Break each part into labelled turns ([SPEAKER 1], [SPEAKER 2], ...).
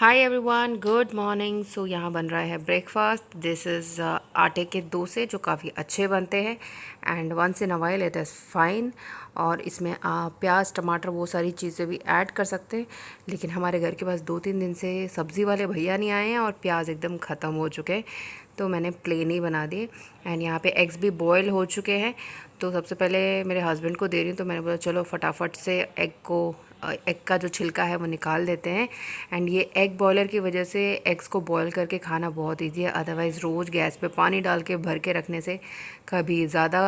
[SPEAKER 1] हाय everyone, good morning. So यहाँ बन रहा है ब्रेकफास्ट। दिस इज़ आटे के डोसे जो काफ़ी अच्छे बनते हैं and once in a while it is fine. और इसमें आप प्याज टमाटर वो सारी चीज़ें भी ऐड कर सकते हैं, लेकिन हमारे घर के पास 2-3 दिन से सब्ज़ी वाले भैया नहीं आए हैं और प्याज एकदम ख़त्म हो चुके हैं, तो मैंने प्लेन ही बना दिए। एंड यहाँ पे एग्स भी बॉयल हो चुके हैं, तो सबसे पहले मेरे हस्बैंड को दे रही हूँ, तो मैंने बोला चलो फटाफट से एग का जो छिलका है वो निकाल देते हैं। एंड ये एग बॉयलर की वजह से एग्स को बॉयल करके खाना बहुत ईजी है, अदरवाइज़ रोज़ गैस पे पानी डाल के भर के रखने से कभी ज़्यादा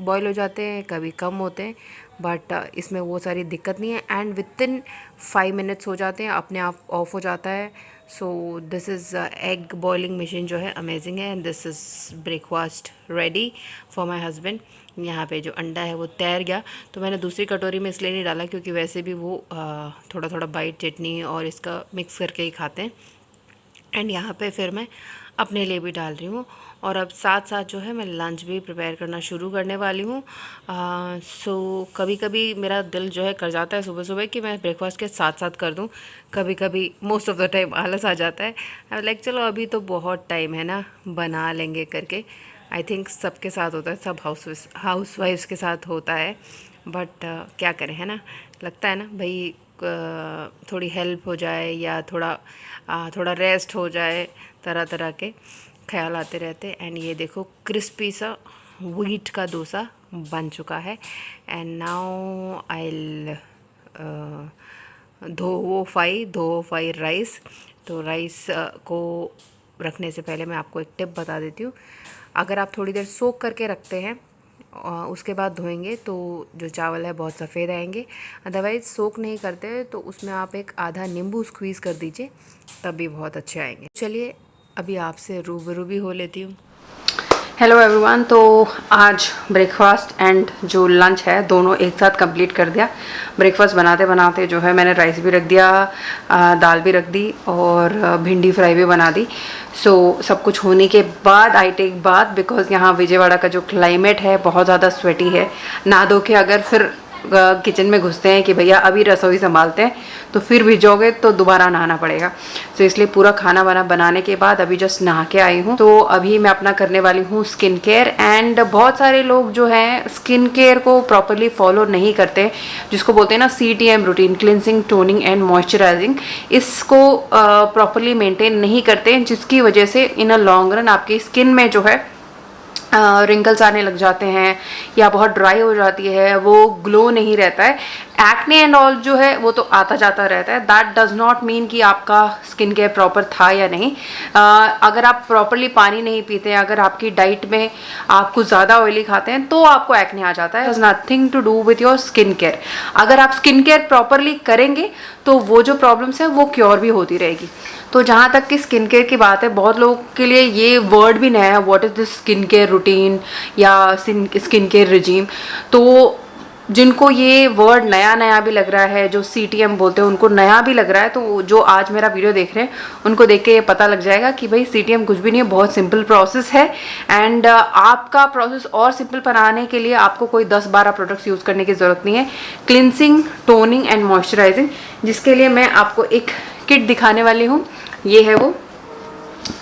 [SPEAKER 1] बॉयल हो जाते हैं, कभी कम होते हैं। बट इसमें वो सारी दिक्कत नहीं है एंड विद इन 5 मिनट्स हो जाते हैं, अपने आप ऑफ हो जाता है। So this is egg boiling machine जो है अमेजिंग है and this is breakfast ready for my husband. यहाँ पे जो अंडा है वो तैर गया, तो मैंने दूसरी कटोरी में इसलिए नहीं डाला क्योंकि वैसे भी वो थोड़ा थोड़ा बाइट चटनी और इसका मिक्स करके ही खाते हैं। एंड यहाँ पे फिर मैं अपने लिए भी डाल रही हूँ और अब साथ साथ जो है मैं लंच भी प्रिपेयर करना शुरू करने वाली हूँ। सो कभी कभी मेरा दिल जो है कर जाता है सुबह सुबह कि मैं ब्रेकफास्ट के साथ साथ कर दूँ, कभी कभी मोस्ट ऑफ द टाइम आलस आ जाता है। आई लाइक चलो अभी तो बहुत टाइम है ना, बना लेंगे करके। आई थिंक सबके साथ होता है, सब हाउस वाइफ्स के साथ होता है। बट क्या करें, है ना, लगता है ना भाई थोड़ी हेल्प हो जाए या थोड़ा रेस्ट हो जाए, तरह तरह के ख्याल आते रहते। एंड ये देखो क्रिस्पी सा व्हीट का डोसा बन चुका है। एंड नाउ आई धो फ्राई राइस। तो राइस को रखने से पहले मैं आपको एक टिप बता देती हूँ। अगर आप थोड़ी देर सोक करके रखते हैं उसके बाद धोएंगे तो जो चावल है बहुत सफ़ेद आएंगे। अदरवाइज़ सोक नहीं करते तो उसमें आप एक आधा नींबू स्क्वीज़ कर दीजिए, तब भी बहुत अच्छे आएंगे। चलिए अभी आपसे रूबरू भी हो लेती हूँ।
[SPEAKER 2] Hello everyone. तो आज ब्रेकफास्ट एंड जो लंच है दोनों एक साथ कंप्लीट कर दिया। ब्रेकफास्ट बनाते बनाते जो है मैंने राइस भी रख दिया, दाल भी रख दी और भिंडी फ्राई भी बना दी। सो सब कुछ होने के बाद आई टेक बाथ, बिकॉज़ यहाँ विजयवाड़ा का जो क्लाइमेट है बहुत ज़्यादा स्वेटी है। नहा धो के अगर फिर किचन में घुसते हैं कि भैया अभी रसोई संभालते हैं तो फिर भिजोगे तो दोबारा नहाना पड़ेगा। तो इसलिए पूरा खाना वाना बनाने के बाद अभी जस्ट नहा के आई हूँ। तो अभी मैं अपना करने वाली हूँ स्किन केयर। एंड बहुत सारे लोग जो हैं स्किन केयर को प्रॉपरली फॉलो नहीं करते, जिसको बोलते हैं ना CTM routine, cleansing toning and moisturising, इसको प्रॉपरली मेंटेन नहीं करते, जिसकी वजह से इन अ लॉन्ग रन आपकी स्किन में जो है रिंकल्स आने लग जाते हैं या बहुत ड्राई हो जाती है, वो ग्लो नहीं रहता है। एक्ने एंड ऑल जो है वो तो आता जाता रहता है। दैट डज नॉट मीन कि आपका स्किन केयर प्रॉपर था या नहीं। अगर आप प्रॉपरली पानी नहीं पीते हैं, अगर आपकी डाइट में आप कुछ ज़्यादा ऑयली खाते हैं तो आपको एक्ने आ जाता है। Is nothing to do with your skin care. अगर आप स्किन केयर प्रॉपरली करेंगे तो वो जो प्रॉब्लम्स हैं वो क्योर भी होती रहेगी। तो जहाँ तक कि स्किन केयर की बात है, बहुत लोगों के लिए ये वर्ड भी नया है, what is this skin care routine या स्किन केयर रिजीम। तो जिनको ये वर्ड नया नया भी लग रहा है, जो CTM बोलते हैं उनको नया भी लग रहा है, तो जो आज मेरा वीडियो देख रहे हैं उनको देख के ये पता लग जाएगा कि भाई CTM कुछ भी नहीं है, बहुत सिंपल प्रोसेस है। एंड आपका प्रोसेस और सिंपल बनाने के लिए आपको कोई 10-12 प्रोडक्ट्स यूज़ करने की ज़रूरत नहीं है। क्लिनसिंग टोनिंग एंड मॉइस्चराइजिंग, जिसके लिए मैं आपको एक किट दिखाने वाली हूँ। ये है वो,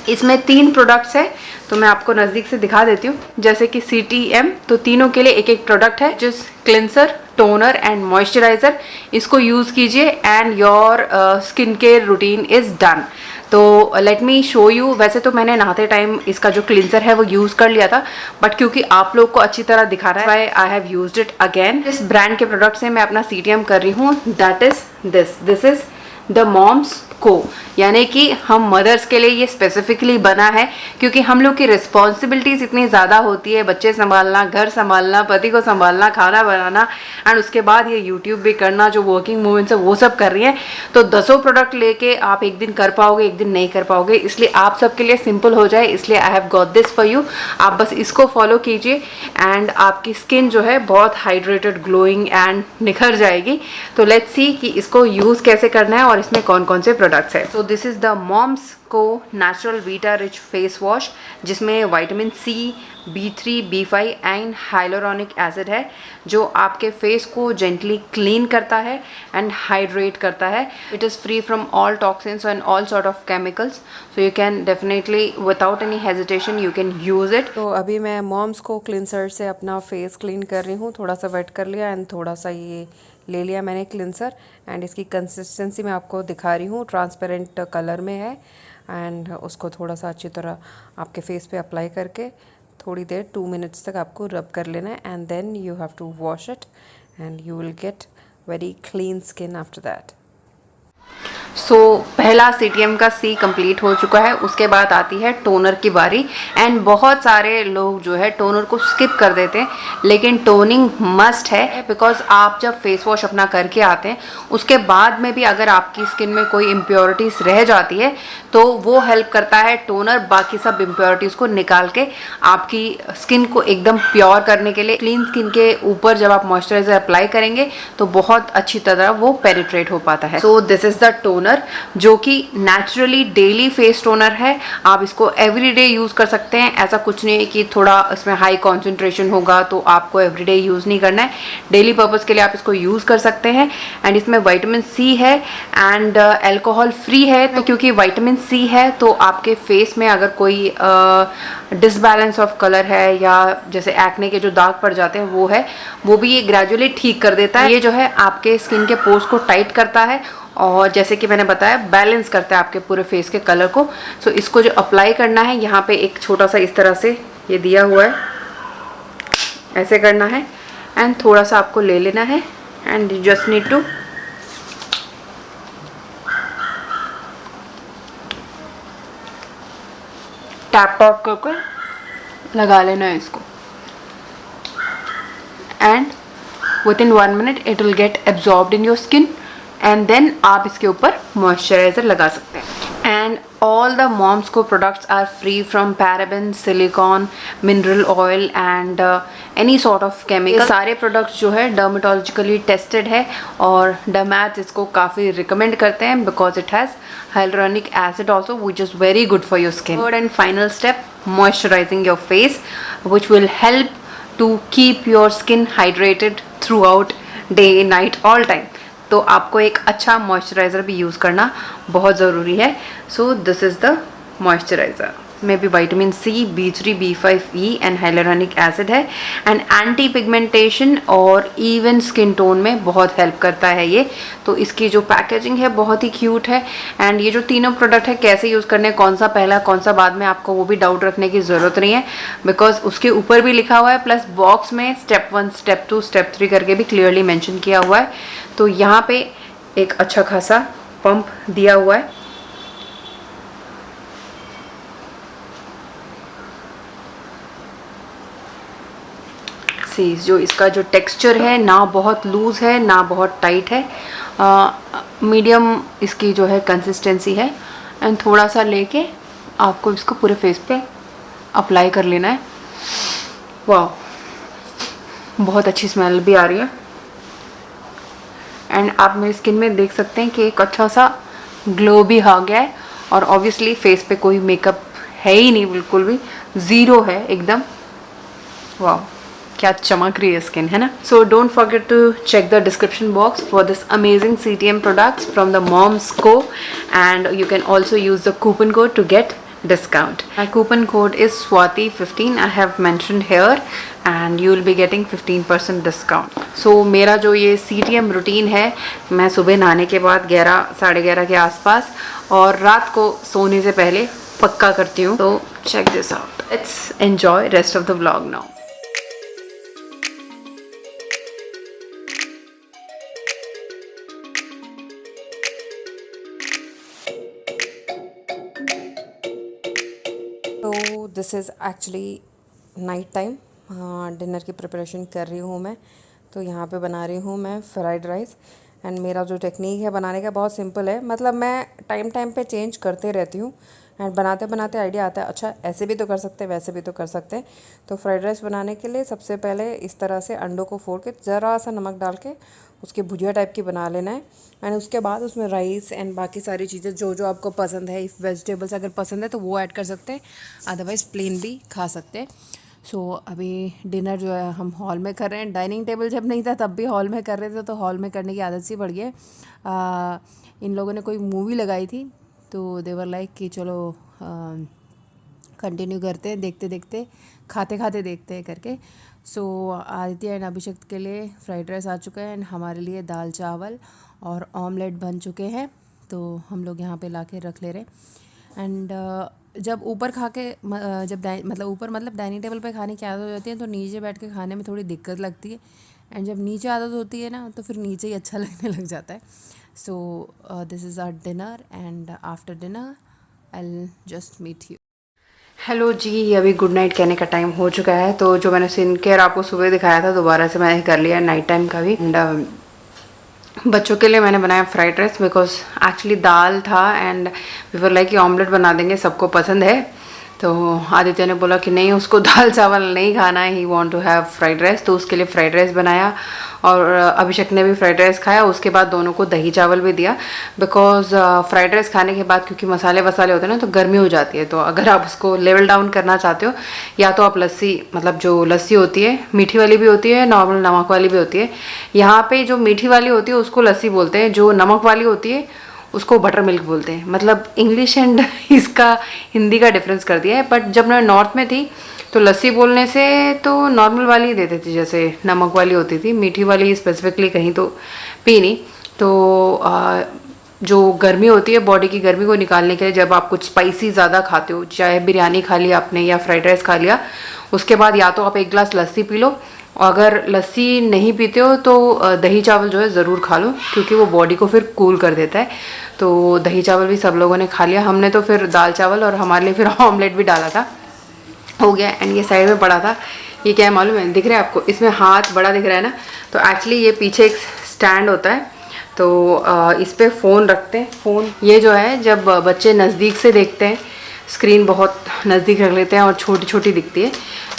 [SPEAKER 2] इसमें 3 प्रोडक्ट्स है, तो मैं आपको नज़दीक से दिखा देती हूँ। जैसे कि CTM, तो तीनों के लिए एक एक प्रोडक्ट है, जिस क्लिनसर टोनर एंड मॉइस्चराइज़र, इसको यूज़ कीजिए and your skin care routine is done. तो लेट मी शो यू। वैसे तो मैंने नहाते टाइम इसका जो क्लिनसर है वो यूज़ कर लिया था, बट क्योंकि आप लोग को अच्छी तरह दिखा रहा है I have used it again. इस ब्रांड के प्रोडक्ट से मैं अपना CTM कर रही हूँ, that is this is the moms Co, यानी कि हम मदर्स के लिए ये स्पेसिफिकली बना है, क्योंकि हम लोग की रिस्पॉन्सिबिलिटीज़ इतनी ज़्यादा होती है, बच्चे संभालना, घर संभालना, पति को संभालना, खाना बनाना, एंड उसके बाद ये यूट्यूब भी करना, जो वर्किंग वूमेंस है वो सब कर रही हैं। तो 10 प्रोडक्ट लेके आप एक दिन कर पाओगे, एक दिन नहीं कर पाओगे, इसलिए आप सबके लिए सिंपल हो जाए, इसलिए I have got this for you. आप बस इसको फॉलो कीजिए एंड आपकी स्किन जो है बहुत हाइड्रेटेड, ग्लोइंग एंड निखर जाएगी। तो लेट्स सी कि इसको यूज़ कैसे करना है और इसमें कौन कौन से प्रोडक्ट प्रोडक्ट्स है। तो this is the moms Co natural vita rich face wash, जिसमें vitamin C, B3, B5 and hyaluronic acid है, जो आपके फेस को जेंटली क्लीन करता है एंड हाइड्रेट करता है। It is free from all toxins and all sort of chemicals, so you can definitely without any hesitation you can use it.
[SPEAKER 1] तो अभी मैं मॉम्स को क्लिनसर से अपना फेस क्लीन कर रही हूँ। थोड़ा सा वेट कर लिया एंड थोड़ा सा ये ले लिया मैंने क्लिनसर, एंड इसकी कंसिस्टेंसी मैं आपको दिखा रही हूँ, ट्रांसपेरेंट कलर में है। एंड उसको थोड़ा सा अच्छी तरह आपके फेस पे अप्लाई करके थोड़ी देर 2 मिनट्स तक आपको रब कर लेना है, and then you have to wash it and you will get very clean skin after that.
[SPEAKER 2] So पहला CTM का C कंप्लीट हो चुका है। उसके बाद आती है टोनर की बारी, एंड बहुत सारे लोग जो है टोनर को स्किप कर देते हैं, लेकिन टोनिंग मस्ट है, बिकॉज आप जब फेस वॉश अपना करके आते हैं उसके बाद में भी अगर आपकी स्किन में कोई इम्प्योरिटीज़ रह जाती है तो वो हेल्प करता है टोनर बाकी सब इम्प्योरिटीज़ को निकाल के आपकी स्किन को एकदम प्योर करने के लिए। क्लीन स्किन के ऊपर जब आप मॉइस्चराइजर अप्लाई करेंगे तो बहुत अच्छी तरह वो पेनिट्रेट हो पाता है। So this is the toner, जो कि नेचुरली डेली फेस टोनर है। आप इसको एवरीडे यूज़ कर सकते हैं। ऐसा कुछ नहीं है कि थोड़ा इसमें हाई कॉन्सेंट्रेशन होगा तो आपको एवरीडे यूज़ नहीं करना है। डेली पर्पज़ के लिए आप इसको यूज़ कर सकते हैं। एंड इसमें विटामिन सी है एंड अल्कोहल फ्री है। तो क्योंकि विटामिन सी है तो आपके फेस में अगर कोई डिसबैलेंस ऑफ कलर है या जैसे एक्ने के जो दाग पड़ जाते हैं वो भी ये ग्रेजुअली ठीक कर देता है। ये जो है आपके स्किन के पोर्स को टाइट करता है और जैसे कि मैंने बताया बैलेंस करता है आपके पूरे फेस के कलर को। सो इसको जो अप्लाई करना है, यहाँ पे एक छोटा सा इस तरह से ये दिया हुआ है, ऐसे करना है एंड थोड़ा सा आपको ले लेना है and you just need to tap tap करके लगा लेना है इसको, and within 1 minute it will get absorbed in your skin, and then आप इसके ऊपर मॉइस्चराइजर लगा सकते हैं। And all the moms Co products are free from paraben, silicone, mineral oil and any sort of chemical. सारे products जो है dermatologically tested है और डर्मैट्स इसको काफ़ी रिकमेंड करते हैं because it has hyaluronic acid also, which is very good for your skin. Third and final step, moisturizing your face, which will help to keep your skin hydrated throughout day, night, all time. तो आपको एक अच्छा moisturiser भी use करना बहुत ज़रूरी है। So this is the moisturiser में भी vitamin C, B3, B5E and hyaluronic acid है, एंड एंटी पिगमेंटेशन और इवन स्किन टोन में बहुत हेल्प करता है ये। तो इसकी जो पैकेजिंग है बहुत ही क्यूट है। एंड ये जो तीनों प्रोडक्ट है कैसे यूज़ करने, कौन सा पहला कौन सा बाद में, आपको वो भी डाउट रखने की ज़रूरत नहीं है बिकॉज उसके ऊपर भी लिखा हुआ है, प्लस बॉक्स में स्टेप 1, स्टेप 2, स्टेप 3 करके भी क्लियरली मैंशन किया हुआ है। तो यहाँ पे एक अच्छा खासा पंप दिया हुआ है। जो इसका जो टेक्सचर है ना बहुत लूज़ है ना बहुत टाइट है, मीडियम इसकी जो है कंसिस्टेंसी है। एंड थोड़ा सा लेके आपको इसको पूरे फेस पे अप्लाई कर लेना है। वाह, बहुत अच्छी स्मेल भी आ रही है। एंड आप मेरी स्किन में देख सकते हैं कि एक अच्छा सा ग्लो भी आ गया है, और ऑब्वियसली फेस पे कोई मेकअप है ही नहीं, बिल्कुल भी ज़ीरो है एकदम। वाह, क्या चमक रही है स्किन, है ना। So don't forget to check the description box for this amazing CTM products from the moms Co, and you can also use the coupon code to get discount. My coupon code is Swati15. I have mentioned here, and you will be getting 15% discount. So मेरा जो ये CTM routine है, मैं सुबह नहाने के बाद 11 साढ़े 11 के आसपास और रात को सोने से पहले पक्का करती हूँ। तो check this out. Let's enjoy rest of the vlog now.
[SPEAKER 1] तो this is actually night time, dinner की प्रिपरेशन कर रही हूँ मैं। तो यहाँ पे बना रही हूँ मैं फ्राइड राइस, एंड मेरा जो टेक्निक है बनाने का बहुत सिंपल है, मतलब मैं टाइम टाइम पे चेंज करते रहती हूँ एंड बनाते बनाते आइडिया आता है, अच्छा ऐसे भी तो कर सकते हैं, वैसे भी तो कर सकते हैं। तो फ्राइड राइस बनाने के लिए सबसे पहले इस तरह से अंडों को फोड़ के ज़रा सा नमक डाल के उसकी भुजिया टाइप की बना लेना है। एंड उसके बाद उसमें राइस एंड बाकी सारी चीज़ें जो जो आपको पसंद है, इफ़ वेजिटेबल्स अगर पसंद है तो वो ऐड कर सकते हैं, अदरवाइज़ प्लेन भी खा सकते हैं। सो अभी डिनर जो है हम हॉल में कर रहे हैं। डाइनिंग टेबल जब नहीं था तब भी हॉल में कर रहे थे, तो हॉल में करने की आदत सी पड़ गई है। इन लोगों ने कोई मूवी लगाई थी तो देवर लाइक कि चलो कंटिन्यू करते हैं, देखते देखते खाते खाते देखते हैं करके। सो आदित्य एंड अभिषेक के लिए फ्राइड राइस आ चुका है एंड हमारे लिए दाल चावल और ऑमलेट बन चुके हैं, तो हम लोग यहाँ पे ला के रख ले रहे हैं। एंड जब ऊपर खा के जब मतलब ऊपर मतलब डाइनिंग टेबल पे खाने की आदत हो जाती है तो नीचे बैठ के खाने में थोड़ी दिक्कत लगती है। एंड जब नीचे आदत होती है ना तो फिर नीचे ही अच्छा लगने लग जाता है। So this is our dinner and after dinner I will just meet you.
[SPEAKER 2] Hello जी, अभी गुड नाइट कहने का टाइम हो चुका है। तो जो मैंने स्किन केयर आपको सुबह दिखाया था दोबारा से मैंने कर लिया नाइट टाइम का भी। एंड बच्चों के लिए मैंने बनाया फ्राइड राइस बिकॉज एक्चुअली दाल था एंड वी वर लाइक कि ऑमलेट बना देंगे, सबको पसंद है। तो आदित्य ने बोला कि नहीं, उसको दाल चावल नहीं खाना है, he want to have fried rice, तो उसके लिए फ्राइड राइस बनाया। और अभिषेक ने भी फ्राइड राइस खाया। उसके बाद दोनों को दही चावल भी दिया बिकॉज फ्राइड राइस खाने के बाद क्योंकि मसाले वसाले होते हैं ना तो गर्मी हो जाती है। तो अगर आप उसको लेवल डाउन करना चाहते हो या तो आप लस्सी, मतलब जो लस्सी होती है मीठी वाली भी होती है, नॉर्मल नमक वाली भी होती है। यहाँ पे जो मीठी वाली होती है उसको लस्सी बोलते हैं, जो नमक वाली होती है उसको बटर मिल्क बोलते हैं। मतलब इंग्लिश एंड इसका हिंदी का डिफरेंस कर दिया है। बट जब मैं नॉर्थ में थी तो लस्सी बोलने से तो नॉर्मल वाली ही देते थे, जैसे नमक वाली होती थी, मीठी वाली स्पेसिफिकली कहीं तो पी नहीं। तो जो गर्मी होती है, बॉडी की गर्मी को निकालने के लिए जब आप कुछ स्पाइसी ज़्यादा खाते हो, चाहे बिरयानी खा लिया आपने या फ्राइड राइस खा लिया, उसके बाद या तो आप एक गिलास लस्सी पी लो, अगर लस्सी नहीं पीते हो तो दही चावल जो है ज़रूर खा लो क्योंकि वो बॉडी को फिर कूल कर देता है। तो दही चावल भी सब लोगों ने खा लिया। हमने तो फिर दाल चावल और हमारे लिए फिर ऑमलेट भी डाला था, हो गया। एंड ये साइड में पड़ा था, ये क्या है मालूम है, दिख रहा है आपको, इसमें हाथ बड़ा दिख रहा है ना, तो एक्चुअली ये पीछे एक स्टैंड होता है, तो इस पर फ़ोन रखते हैं। फ़ोन ये जो है जब बच्चे नज़दीक से देखते हैं, स्क्रीन बहुत नज़दीक रख लेते हैं और छोटी छोटी दिखती है।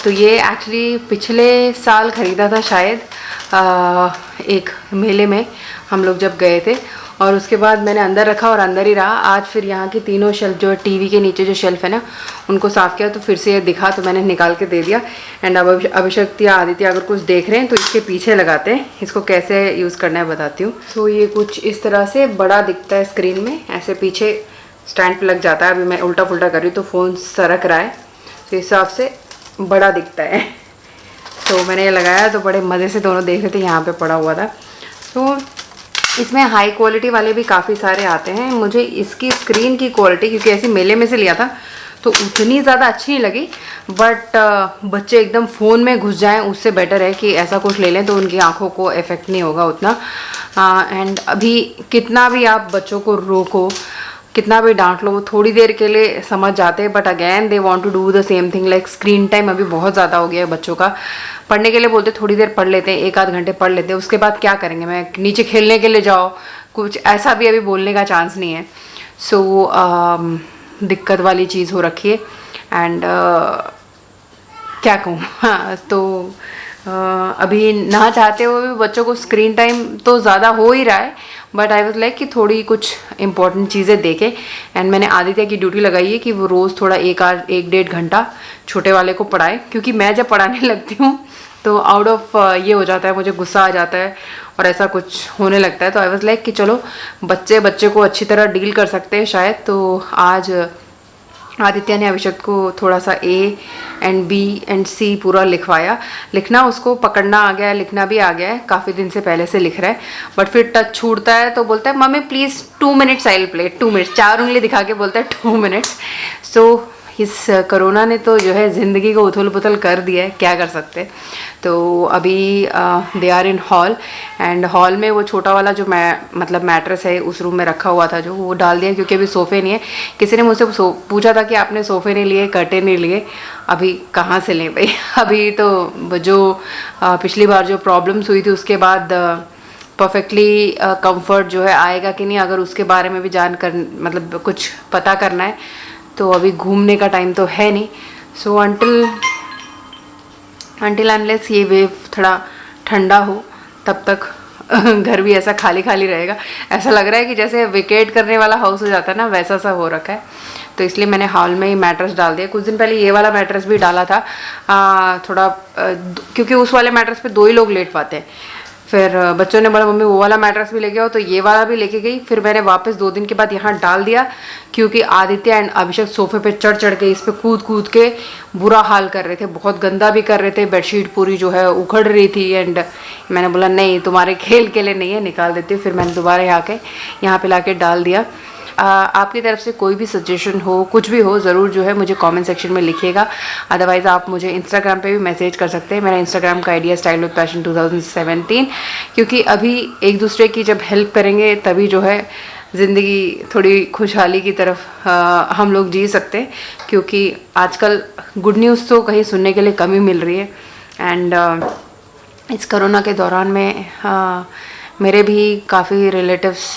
[SPEAKER 2] तो ये एक्चुअली पिछले साल ख़रीदा था शायद, एक मेले में हम लोग जब गए थे, और उसके बाद मैंने अंदर रखा और अंदर ही रहा। आज फिर यहाँ की तीनों शेल्फ जो है टीवी के नीचे जो शेल्फ है ना उनको साफ़ किया तो फिर से ये दिखा तो मैंने निकाल के दे दिया। एंड अब अभिषेक या आदित्य अगर कुछ देख रहे हैं तो इसके पीछे लगाते हैं, इसको कैसे यूज़ करना है बताती हूँ। तो ये कुछ इस तरह से बड़ा दिखता है स्क्रीन में, ऐसे पीछे स्टैंड पर लग जाता है। अभी मैं उल्टा फुल्टा कर रही हूँ तो फ़ोन सरक रहा है, तो इस हिसाब से बड़ा दिखता है। तो मैंने ये लगाया तो बड़े मज़े से दोनों देख रहे थे, यहाँ पे पड़ा हुआ था। तो इसमें हाई क्वालिटी वाले भी काफ़ी सारे आते हैं। मुझे इसकी स्क्रीन की क्वालिटी, क्योंकि ऐसी मेले में से लिया था तो उतनी ज़्यादा अच्छी नहीं लगी, बट बच्चे एकदम फ़ोन में घुस जाएं उससे बेटर है कि ऐसा कुछ ले लें तो उनकी आँखों को इफ़ेक्ट नहीं होगा उतना। एंड अभी कितना भी आप बच्चों को रोको, कितना भी डांट लो, वो थोड़ी देर के लिए समझ जाते हैं, but again they want to do the same thing. Like screen time अभी बहुत ज़्यादा हो गया है बच्चों का। पढ़ने के लिए बोलते थोड़ी देर पढ़ लेते हैं, 1 आध घंटे पढ़ लेते हैं, उसके बाद क्या करेंगे, मैं नीचे खेलने के लिए जाओ, कुछ ऐसा भी अभी बोलने का चांस नहीं है। सो दिक्कत वाली चीज़ हो रखी है। एंड क्या कहूँ, हाँ, तो अभी ना चाहते हुए भी बच्चों को स्क्रीन टाइम तो ज़्यादा हो ही रहा है, बट आई वाज लाइक कि थोड़ी कुछ इंपॉर्टेंट चीज़ें देखें। एंड मैंने आदित्य की ड्यूटी लगाई है कि वो रोज़ थोड़ा 1-1.5 घंटा छोटे वाले को पढ़ाए, क्योंकि मैं जब पढ़ाने लगती हूँ तो आउट ऑफ ये हो जाता है, मुझे गुस्सा आ जाता है और ऐसा कुछ होने लगता है। तो आई वाज लाइक कि चलो बच्चे को अच्छी तरह डील कर सकते हैं शायद। तो आज आदित्य ने अभिषेक को थोड़ा सा A and B and C पूरा लिखवाया। लिखना उसको पकड़ना आ गया है, लिखना भी आ गया है, काफ़ी दिन से पहले से लिख रहा है, बट फिर टच छूटता है तो बोलता है mummy please 2 minutes I will play, 2 minutes, 4 उंगली दिखा के बोलता है 2 मिनट्स। सो इस कोरोना ने तो जो है ज़िंदगी को उथल पुथल कर दिया है, क्या कर सकते। तो अभी they are in hall, and hall में वो छोटा वाला जो मतलब मैट्रेस है उस रूम में रखा हुआ था जो, वो डाल दिया क्योंकि अभी सोफ़े नहीं है। किसी ने मुझसे पूछा था कि आपने सोफ़े नहीं लिए, कर्टेन नहीं लिए, अभी कहाँ से लें भाई। अभी तो जो पिछली बार जो प्रॉब्लम्स हुई थी उसके बाद परफेक्टली कंफर्ट जो है आएगा कि नहीं, अगर उसके बारे में भी मतलब कुछ पता करना है तो अभी घूमने का टाइम तो है नहीं। सो अनटिल अनलेस ये वेव थोड़ा ठंडा हो तब तक घर भी ऐसा खाली खाली रहेगा। ऐसा लग रहा है कि जैसे वेकेट करने वाला हाउस हो जाता है ना, वैसा सा हो रखा है। तो इसलिए मैंने हॉल में ही मैट्रेस डाल दिया। कुछ दिन पहले ये वाला मैट्रेस भी डाला था क्योंकि उस वाले मैट्रेस पे 2 ही लोग लेट पाते हैं। फिर बच्चों ने बोला मम्मी वो वाला मैट्रेस भी लेके आओ, तो ये वाला भी लेके गई। फिर मैंने वापस 2 दिन के बाद यहाँ डाल दिया क्योंकि आदित्य एंड अभिषेक सोफे पे चढ़ चढ़ के इस पे कूद कूद के बुरा हाल कर रहे थे, बहुत गंदा भी कर रहे थे। बेडशीट पूरी जो है उखड़ रही थी एंड मैंने बोला नहीं तुम्हारे खेल के लिए नहीं है, निकाल देती हूँ। फिर मैंने दोबारा यहाँ पे लाके डाल दिया। आपकी तरफ से कोई भी सजेशन हो, कुछ भी हो, ज़रूर जो है मुझे कमेंट सेक्शन में लिखिएगा। अदरवाइज़ आप मुझे इंस्टाग्राम पे भी मैसेज कर सकते हैं। मेरा इंस्टाग्राम का आइडिया स्टाइल विद पैशन 2017, क्योंकि अभी एक दूसरे की जब हेल्प करेंगे तभी जो है ज़िंदगी थोड़ी खुशहाली की तरफ हम लोग जी सकते हैं। क्योंकि आजकल गुड न्यूज़ तो कहीं सुनने के लिए कम ही मिल रही है। एंड इस कोरोना के दौरान में मेरे भी काफ़ी रिलेटिव्स,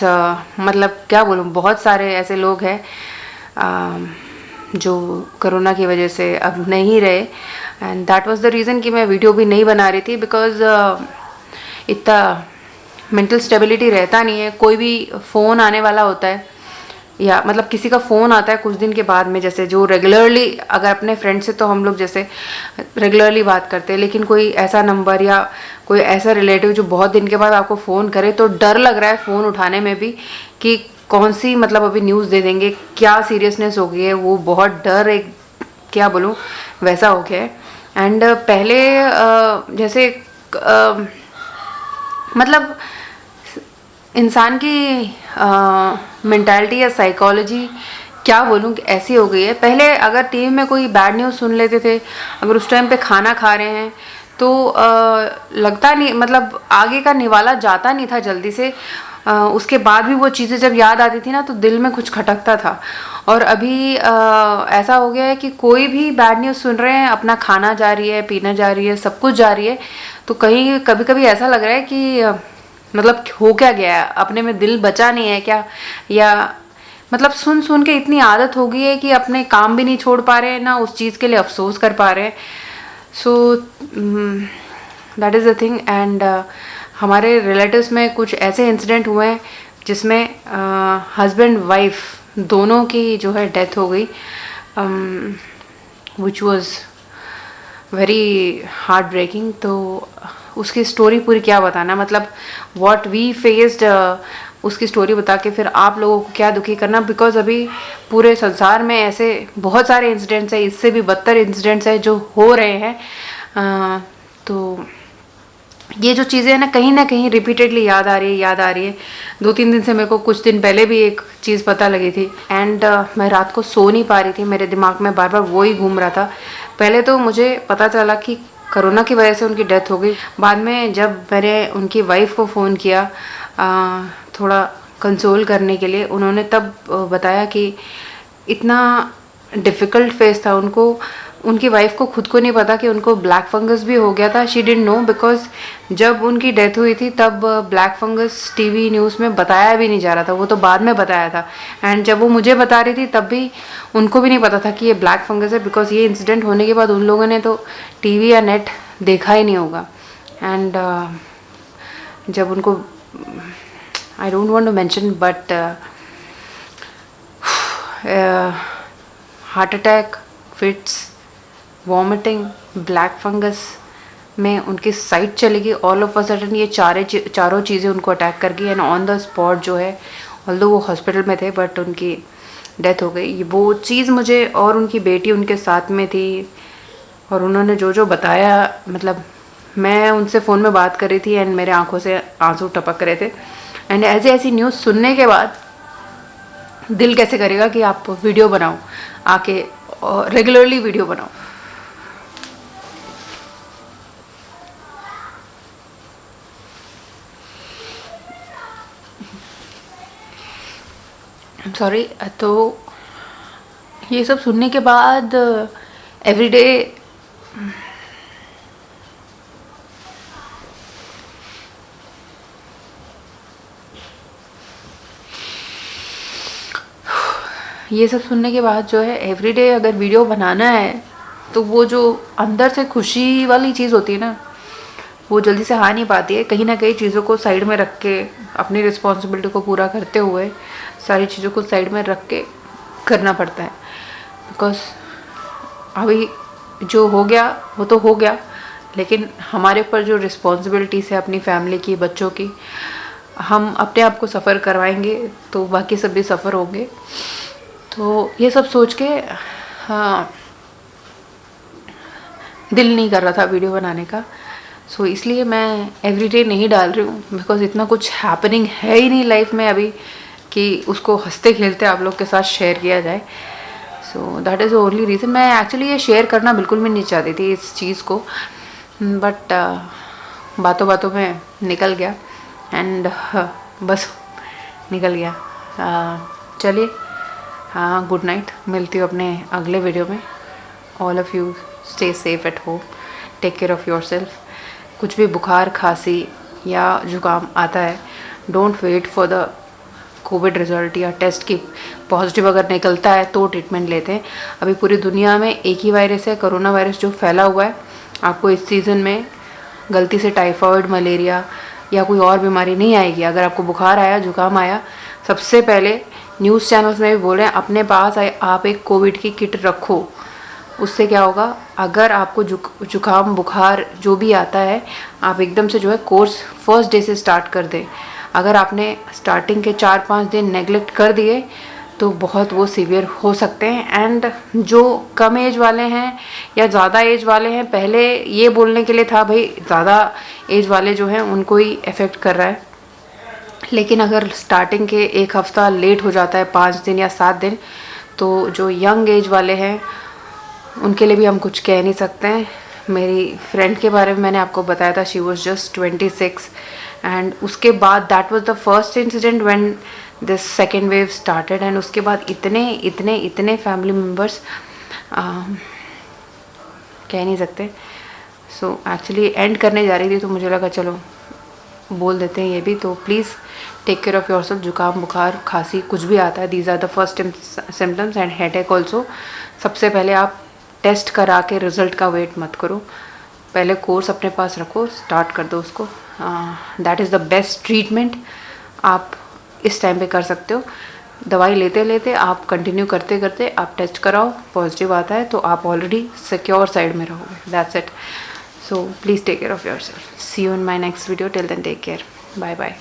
[SPEAKER 2] मतलब क्या बोलूँ, बहुत सारे ऐसे लोग हैं जो कोरोना की वजह से अब नहीं रहे। And that was the reason कि मैं वीडियो भी नहीं बना रही थी, बिकॉज़ इतना मेंटल स्टेबिलिटी रहता नहीं है। कोई भी फ़ोन आने वाला होता है या मतलब किसी का फ़ोन आता है कुछ दिन के बाद में, जैसे जो रेगुलरली, अगर अपने फ्रेंड से तो हम लोग जैसे रेगुलरली बात करते हैं, लेकिन कोई ऐसा नंबर या कोई ऐसा रिलेटिव जो बहुत दिन के बाद आपको फ़ोन करे तो डर लग रहा है फ़ोन उठाने में भी कि कौन सी मतलब अभी न्यूज़ दे देंगे, क्या सीरियसनेस हो गई है। वो बहुत डर, एक क्या बोलूँ, वैसा हो गया है। एंड पहले जैसे मतलब इंसान की मेंटालिटी या साइकोलॉजी क्या बोलूँ कि ऐसी हो गई है। पहले अगर टीवी में कोई बैड न्यूज़ सुन लेते थे, अगर उस टाइम पे खाना खा रहे हैं तो लगता नहीं, मतलब आगे का निवाला जाता नहीं था जल्दी से। उसके बाद भी वो चीज़ें जब याद आती थी ना तो दिल में कुछ खटकता था। और अभी ऐसा हो गया है कि कोई भी बैड न्यूज़ सुन रहे हैं, अपना खाना जा रही है, पीना जा रही है, सब कुछ जा रही है। तो कहीं कभी कभी ऐसा लग रहा है कि मतलब हो क्या गया है, अपने में दिल बचा नहीं है क्या, या मतलब सुन सुन के इतनी आदत हो गई है कि अपने काम भी नहीं छोड़ पा रहे हैं, ना उस चीज़ के लिए अफसोस कर पा रहे हैं। So that is the thing. And हमारे रिलेटिव्स में कुछ ऐसे इंसिडेंट हुए हैं जिसमें हस्बैंड वाइफ दोनों की जो है डेथ हो गई, which was very heart breaking. तो उसकी स्टोरी पूरी क्या बताना, मतलब व्हाट वी फेस्ड, उसकी स्टोरी बता के फिर आप लोगों को क्या दुखी करना। बिकॉज अभी पूरे संसार में ऐसे बहुत सारे इंसिडेंट्स हैं, इससे भी बदतर इंसिडेंट्स हैं जो हो रहे हैं। तो ये जो चीज़ें हैं ना कहीं रिपीटेडली याद आ रही है। 2-3 दिन से मेरे को, कुछ दिन पहले भी एक चीज़ पता लगी थी। एंड मैं रात को सो नहीं पा रही थी, मेरे दिमाग में बार बार वो ही घूम रहा था। पहले तो मुझे पता चला कि कोरोना की वजह से उनकी डेथ हो गई। बाद में जब मैंने उनकी वाइफ को फ़ोन किया थोड़ा कंसोल करने के लिए, उन्होंने तब बताया कि इतना डिफ़िकल्ट फेस था उनको, उनकी वाइफ को खुद को नहीं पता कि उनको ब्लैक फंगस भी हो गया था। शी डिडंट नो, बिकॉज जब उनकी डेथ हुई थी तब ब्लैक फंगस टीवी न्यूज़ में बताया भी नहीं जा रहा था, वो तो बाद में बताया था। एंड जब वो मुझे बता रही थी तब भी उनको भी नहीं पता था कि ये ब्लैक फंगस है, बिकॉज ये इंसिडेंट होने के बाद उन लोगों ने तो टीवी या नेट देखा ही नहीं होगा। एंड जब उनको, I don't want to mention, but heart attack, fits, vomiting, black fungus में उनकी साइट चली गई। ऑल ऑफ अ सडन ये चारों चीज़ें उनको अटैक कर गई। एंड ऑन द स्पॉट जो है, ऑल्दो वो हॉस्पिटल में थे, बट उनकी डेथ हो गई। वो चीज़ मुझे, और उनकी बेटी उनके साथ में थी, और उन्होंने जो जो बताया, मतलब मैं उनसे फ़ोन में बात कर रही थी एंड मेरे आंखों से आंसू टपक रहे थे। एंड ऐसी न्यूज़ सुनने के बाद दिल कैसे करेगा कि आप वीडियो बनाओ, आके रेगुलरली वीडियो बनाओ। सॉरी। तो ये सब सुनने के बाद एवरीडे ये सब सुनने के बाद जो है एवरीडे अगर वीडियो बनाना है तो वो जो अंदर से खुशी वाली चीज़ होती है ना, वो जल्दी से आ नहीं पाती है। कहीं ना कहीं चीज़ों को साइड में रख के, अपनी रिस्पॉन्सिबिलिटी को पूरा करते हुए सारी चीज़ों को साइड में रख के करना पड़ता है। बिकॉज अभी जो हो गया वो तो हो गया, लेकिन हमारे ऊपर जो रिस्पॉन्सिबिलिटीज़ है अपनी फैमिली की, बच्चों की, हम अपने आप को सफ़र करवाएंगे तो बाकी सब भी सफ़र होंगे। तो ये सब सोच के हाँ, दिल नहीं कर रहा था वीडियो बनाने का। सो इसलिए मैं एवरीडे नहीं डाल रही हूँ, बिकॉज इतना कुछ हैपनिंग है ही नहीं लाइफ में अभी कि उसको हंसते खेलते आप लोग के साथ शेयर किया जाए। So that is the only reason. मैं एक्चुअली ये शेयर करना बिल्कुल भी नहीं चाहती थी इस चीज़ को, बट बातों बातों में निकल गया एंड बस निकल गया। चलिए, हाँ, गुड नाइट। मिलती हूँ अपने अगले वीडियो में। All of you stay safe at home, take care of your self. कुछ भी बुखार, खांसी या जुकाम आता है, don't wait for the COVID result या टेस्ट की पॉजिटिव अगर निकलता है तो ट्रीटमेंट लेते हैं। अभी पूरी दुनिया में एक ही वायरस है, कोरोना वायरस, जो फैला हुआ है। आपको इस सीज़न में गलती से टाइफाइड, मलेरिया या कोई और बीमारी नहीं आएगी। अगर आपको बुखार आया, जुकाम आया, सबसे पहले न्यूज़ चैनल्स में भी बोल रहे हैं अपने पास आप एक कोविड की किट रखो। उससे क्या होगा, अगर आपको जुकाम, बुखार जो भी आता है, आप एकदम से जो है कोर्स फर्स्ट डे से स्टार्ट कर दें। अगर आपने स्टार्टिंग के 4-5 दिन नेगलेक्ट कर दिए तो बहुत वो सीवियर हो सकते हैं। एंड जो कम एज वाले हैं या ज़्यादा एज वाले हैं, पहले ये बोलने के लिए था भाई ज़्यादा एज वाले जो हैं उनको ही इफ़ेक्ट कर रहा है, लेकिन अगर स्टार्टिंग के एक हफ़्ता लेट हो जाता है, 5 दिन या 7 दिन, तो जो यंग एज वाले हैं उनके लिए भी हम कुछ कह नहीं सकते हैं। मेरी फ्रेंड के बारे में मैंने आपको बताया था, शी वॉज जस्ट 26 एंड उसके बाद that was the first incident when this second wave started. And उसके बाद इतने फैमिली मेम्बर्स कह नहीं सकते। सो एक्चुअली एंड करने जा रही थी तो मुझे लगा चलो बोल देते हैं ये भी। तो please take care of yourself. जुकाम, बुखार, खांसी कुछ भी आता है, these are the first symptoms. And headache also. सबसे पहले आप टेस्ट करा के रिज़ल्ट का वेट मत करो, पहले कोर्स अपने पास रखो, स्टार्ट कर दो उसको। That is the best treatment आप इस टाइम पे कर सकते हो। दवाई लेते लेते आप कंटिन्यू करते करते आप टेस्ट कराओ, पॉजिटिव आता है तो आप ऑलरेडी सिक्योर साइड में रहोगे। That's it. So please take care of yourself. See you in my next video. Till then take care. Bye bye.